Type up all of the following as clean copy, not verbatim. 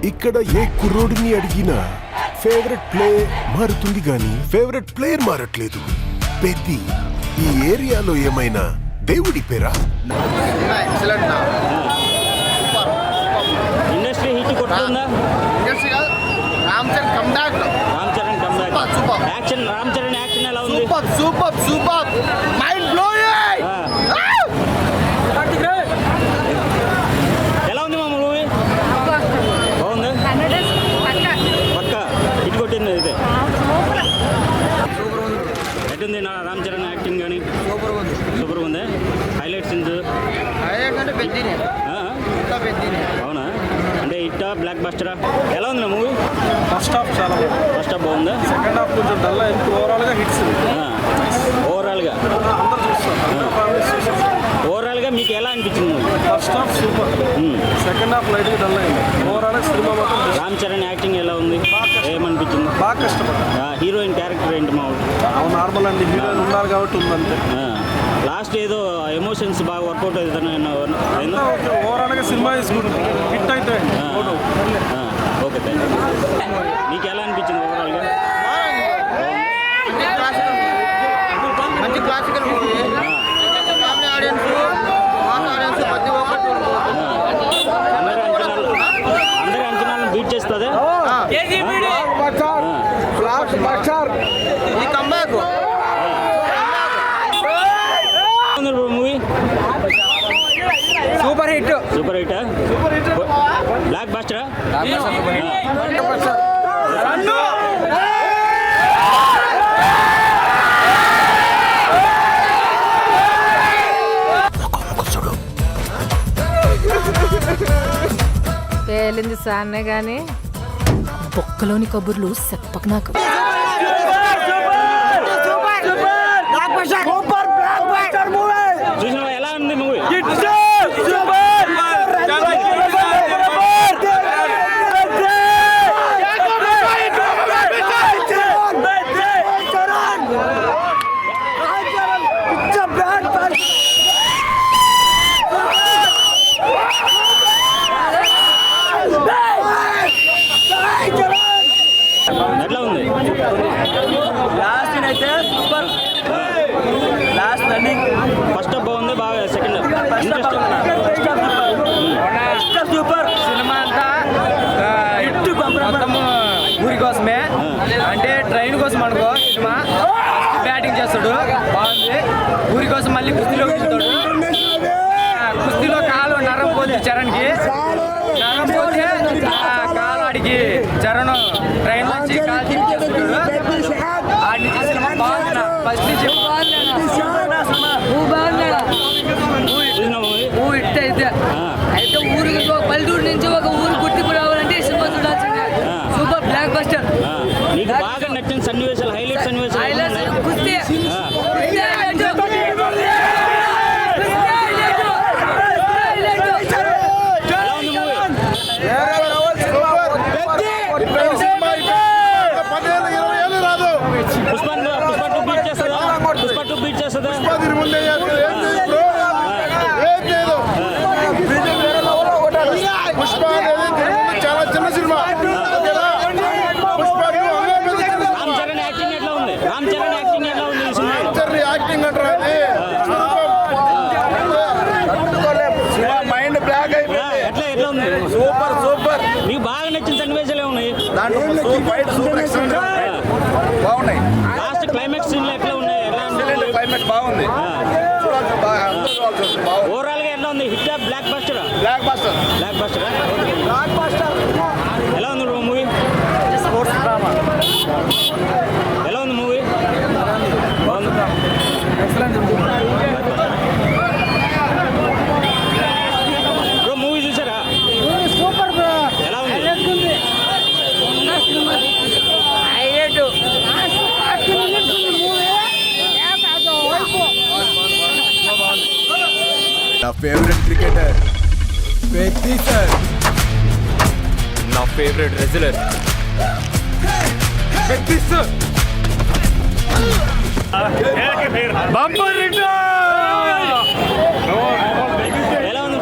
ఇక్కడ ఏ కుర్రోడిని అడిగినా favourite play మారుతుంది గాని ఫేవరెట్ ప్లేయర్ మారట్లేదు. పెద్ది ఈ ఏరియాలో ఏమైనా దేవుడి పేరా? ఇండస్ట్రీ హిట్ కొట్టుకుందా? Ram Charan comeback. Super action. Ram Charan action ఎలా ఉంది? Super mind blowing. ఎలా ఉంది మా మూవీ? బాగుంది. పక్క హిట్ కొట్టింది అయితే. ఎట్టుంది నా రామ్ చరణ్ యాక్టింగ్ కానీ? సూపర్ ఉంది. హైలైట్ సీన్స్ అవునా? అంటే హిట్టా బ్లాక్ బస్టరా? ఎలా ఉంది నా మూవీ? ఫస్ట్ హాఫ్ చాలా బాగుంది. ఫస్ట్ హాఫ్ బాగుందా? సెకండ్ హాఫ్ కొంచెం డల్ అయింది. ఓవరాల్గా హిట్స్ ఓవరాల్గా ఓవరాల్గా మీకు ఎలా అనిపించింది movie? First half super, second half లైట్గా డల్ అయింది. ఓవరాల్గా సినిమా మొత్తం రామ్ చరణ్ యాక్టింగ్ ఎలా ఉంది? ఏమనిపించింది? బాగా కష్టపడ్డా. హీరోయిన్ క్యారెక్టర్ ఏంటి మా నార్మల్ అండి, హీరోయిన్ ఉన్నారు కాబట్టి ఉందంతే. లాస్ట్ ఏదో ఎమోషన్స్ బాగా వర్కౌట్ అవుతున్నాయి. ఓవరాల్గా సినిమా ఇస్ గుడ్, హిట్ అయితే. Okay, thank you. మీకు ఎలా అనిపించింది ఓవరాల్గా? మంచి classical movie. Family audience, mass audience ప్రతి ఒక్కటి అందరి అంచనాలను బీట్ చేస్తుందా? ఇది comeback. Movie super hit. Super hit. బ్లాక్ బస్టరా? పేలింది సాన్నే గాని బొక్కలోని కబుర్లు చెప్పక నాకు. చూసినా ఎలా ఉంది మూవీ? ఎట్లా ఉంది? లాస్ట్ అయితే super. Last running first half బాగుంది, బాగా సెకండ్ ఇంట్రెస్ట్. సూపర్. సినిమా అంతా మొత్తము ఊరి కోసమే, అంటే ట్రైన్ కోసం అనుకో. సినిమా బ్యాటింగ్ చేస్తాడు, బాగుంది. ఊరి కోసం మళ్ళీ కుస్తీలో వెళ్తాడు. కుస్తీలో కాలు నరం పోతే చరణ్కి, నరం పోతే కాలు ఆడికి చరణ్ ట్రైన్ నుంచి కాలు తిరిగేస్తాడు. ఆడి నుంచి సినిమా బాగుంది. ఫస్ట్ నుంచి చూసిన మూవీ? అయితే ఊరికి పల్లెటూరు నుంచి ఒక ఊరు గుర్తింపు రావాలంటే ఈ సినిమా చూడాల్సిందే. Super block buster. నీకు బాగా నచ్చిన సన్నివేశాలు, హైలైట్ సన్నివేశాలు కుస్తీ. ఎలా ఉంది మూవీ? పుష్ప 2 బీట్ చేస్తుందా? పుష్ప 2 బీట్ చేస్తుందా? పుష్ప అనేది చాలా చిన్న సినిమా. రామ్ చరణ్ యాక్టింగ్ ఎట్లా ఉంది? రామ్ చరణ్ యాక్టింగ్ ఎట్లా ఉంది ఈ సినిమా? యాక్టింగ్ అంటారు మైండ్ బ్లాక్ అయిపోయింది. ఎట్లా ఉంది? సూపర్. నీకు బాగా నచ్చిన సన్నివేశాలు ఉన్నాయి? బాగున్నాయి. లాస్ట్ క్లైమాక్స్ సీన్లు ఎట్లా ఉన్నాయి? ఎలా ఉంది? క్లైమేట్ బాగుంది. ఓవరాల్ గా ఎట్లా ఉంది? Hit block buster? Block buster. ఎలా ఉంది మూవీ? Sports drama. ఎలా ఉంది మూవీ? బాగుంది. బ్రో మూవీ చూసారా? Super bro. ఎలా ఉంది? నా ఫేవరెట్ క్రికెటర్ పెద్ది సార్. నా favourite wrestler Peddi sir. Bumper hit. ఎలా ఉంది?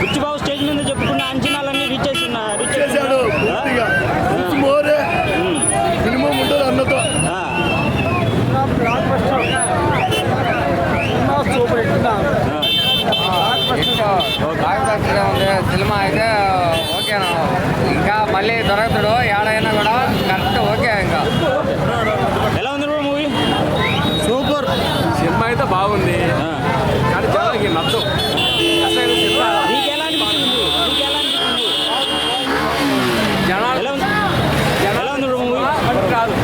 బుచ్చిబాబు స్టేజ్ మీద చెప్పుకున్న అంచనాలన్నీ రీచ్ చేశాడు పూర్తిగా. మోరే మినిమం ఉంటుంది అన్నతో. సినిమా అయితే ఓకేనా, ఇంకా మళ్ళీ దొరకతాడు ఏడైనా కూడా కరెక్ట్ ఓకే. ఇంకా ఎలా ఉంది బ్రో మూవీ? సూపర్. సినిమా అయితే బాగుంది కానీ జనాలకి నచ్చవు. అసలు సినిమా నీకు ఎలా అనిపించింది? జనాలు ఎలా ఉంది బ్రో మూవీ? రాదు.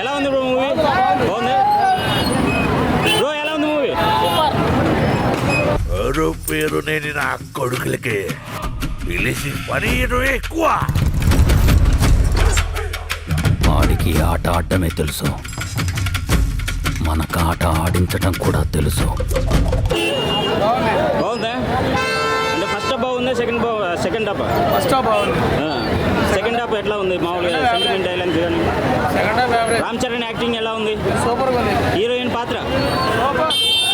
ఎలా ఉంది బ్రో మూవీ? బాగుంది బ్రో. ఎలా ఉంది మూవీ? ఎవరు పేరు నేను నా కొడుకులకి పిలిచి పని ఎక్కువ. వాడికి ఆట ఆడటమే తెలుసు, మనకు ఆట ఆడించటం కూడా తెలుసు. బాగుందా? అంటే ఫస్ట్ హాఫ్ బాగుందా? Second half? ఫస్ట్ హాఫ్ బాగుంది. సెకండ్ హాఫ్ ఎట్లా ఉంది? మామూలుగా సెంటిమెంట్ డైలాగ్స్ కానీ second half average. Ram Charan acting ఎలా ఉంది? సూపర్ ఉంది. హీరోయిన్ పాత్ర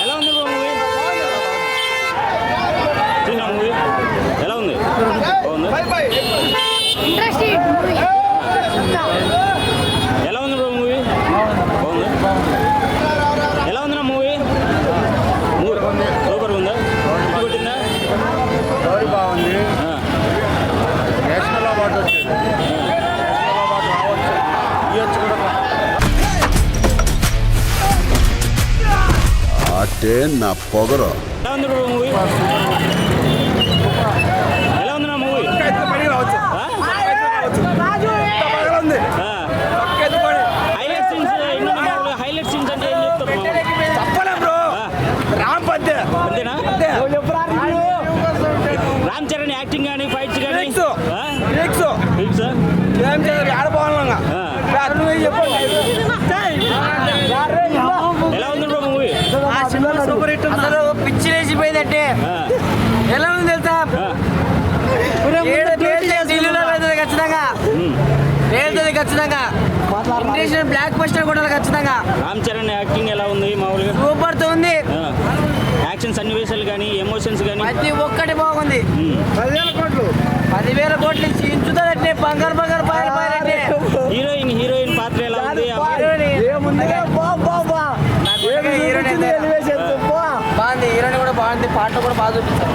ఎలా ఉంది బ్రో మూవీ? చూసినా మూవీ ఎలా ఉంది? బాగుంది. Interesting movie. ఎలా ఉంది బ్రో మూవీ? బాగుంది. ఎలా ఉంది నా మూవీ? సూపర్ ఉందా? హిట్ కొట్టిందా? స్టోరీ బాగుంది. ఆ. నేషనల్ అవార్డు వచ్చింది. నేషనల్ అవార్డు రావచ్చు, ఇవ్వచ్చు కూడా. అంటే నా పొగరు. ఎలా ఉంది బ్రో మూవీ? ఎలా ఉంది నా మూవీ? రావచ్చు. హైలైట్ సీన్స్ హైలైట్ సీన్స్ అంటే ఏం చెప్తారు? చెప్పలే బ్రో. రామ్ పద్దే అంతేనా? రామ్ చరణ్ యాక్టింగ్ కానీ ఫైట్స్ కానీ ఏం చేయాలి ఆడపోవాలంగా. ఎలా ఉంది బ్రో మూవీ? Super hit. అసలు పిచ్చి లేచిపోయిందంటే ఎలా ఉంది తెలుసా? ఖచ్చితంగా ఖచ్చితంగా ఇంటర్నేషనల్ బ్లాక్ బస్టర్ కూడా ఖచ్చితంగా. రామ్ చరణ్ యాక్టింగ్ ఎలా ఉంది? మామూలుగా సూపర్ తో ఉంది. యాక్షన్ సన్నివేశాలు కానీ ఎమోషన్స్ కానీ ప్రతి ఒక్కటి బాగుంది. 10,000 కోట్లు చించుతారంటే బంగారు పాయాలంటే. హీరోయిన్ పాత్ర ఎలా ఉంది? బాగుంది. హీరోయిన్ కూడా బాగుంది. పాటలు కూడా బాగా చూపించారు.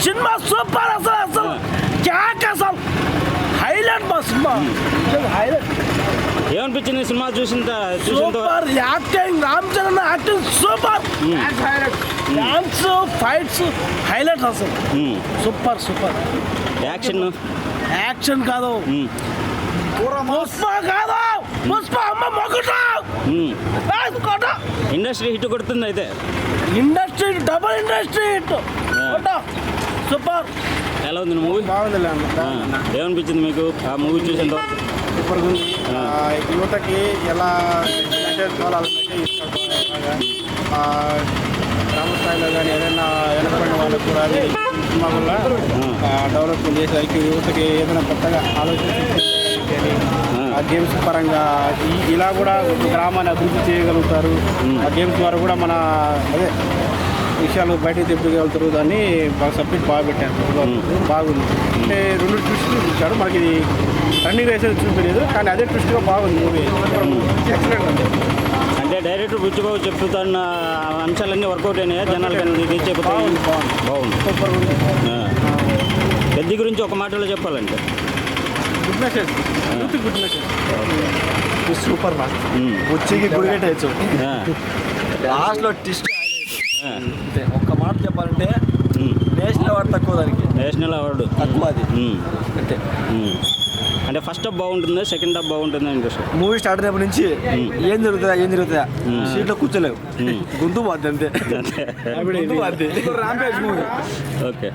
Cinema super. అసలు క్యాక్ అసలు హైలైట్ మా సినిమా. హైలైట్. ఏమనిపించింది సినిమా చూసిన super acting. Ram Charan acting super. Dance fights highlight అసలు. సూపర్. యాక్షన్ కాదు, పుష్ప కాదు, పుష్ప అమ్మ మొగుట. ఇండస్ట్రీ హిట్ కొడుతుంది అయితే. Industry double industry hit. Super. ఎలా ఉంది మూవీ? బాగుంది. ఏమనిపించింది మీకు ఆ మూవీ చూసిన తర్వాత? సూపర్ ఉంది. యువతకి ఎలా గ్రామ స్థాయిలో కానీ ఏదైనా వెనకబడిన వాళ్ళకి కూడా అది సినిమా వల్ల డెవలప్మెంట్ చేసి ఐక్య యువతకి ఏదైనా కొత్తగా ఆలోచించి ఆ గేమ్స్ పరంగా ఇలా కూడా గ్రామాన్ని అభివృద్ధి చేయగలుగుతారు. ఆ గేమ్స్ ద్వారా కూడా మన అదే విషయాలు బయటకు తెప్పగలుగుతారు. దాన్ని బాగా సబ్జెక్ట్ బాగా పెట్టారు. బాగుంది. అంటే 2 ట్విస్టులు చూపించాడు. మనకి ఇది రన్నింగ్ రేస్ చూపించలేదు కానీ అదే ట్విస్ట్గా బాగుంది మూవీ. ఎక్సలెంట్ ఉంది. అంటే డైరెక్టర్ బుచ్చిబాబు చెప్తున్న అంశాలన్నీ వర్కౌట్ అయినాయా? జనాలు రీచ్ అయిపోతాయి. బాగుంది. సూపర్ ఉంది. పెద్ద గురించి ఒక మాటలో చెప్పాలంటే good message. Good message. Super మా వచ్చేకి గుడి కట్టేయచ్చు. లాస్ట్లో ట్విస్ట్ అంతే. ఒక్క మాట చెప్పాలంటే నేషనల్ అవార్డు తక్కువ, దానికి నేషనల్ అవార్డు తక్కువ అది అంతే. అంటే ఫస్ట్ హాఫ్ బాగుంటుందా? సెకండ్ హాఫ్ బాగుంటుందా? ఇంట్రెస్ట్ మూవీ స్టార్ట్ అయినప్పటి నుంచి ఏం జరుగుతుందా సీట్లో కూర్చోలేవు. గొంతు పోద్ది అంతే. గొంతు పోద్ది. Rampage movie. ఓకే.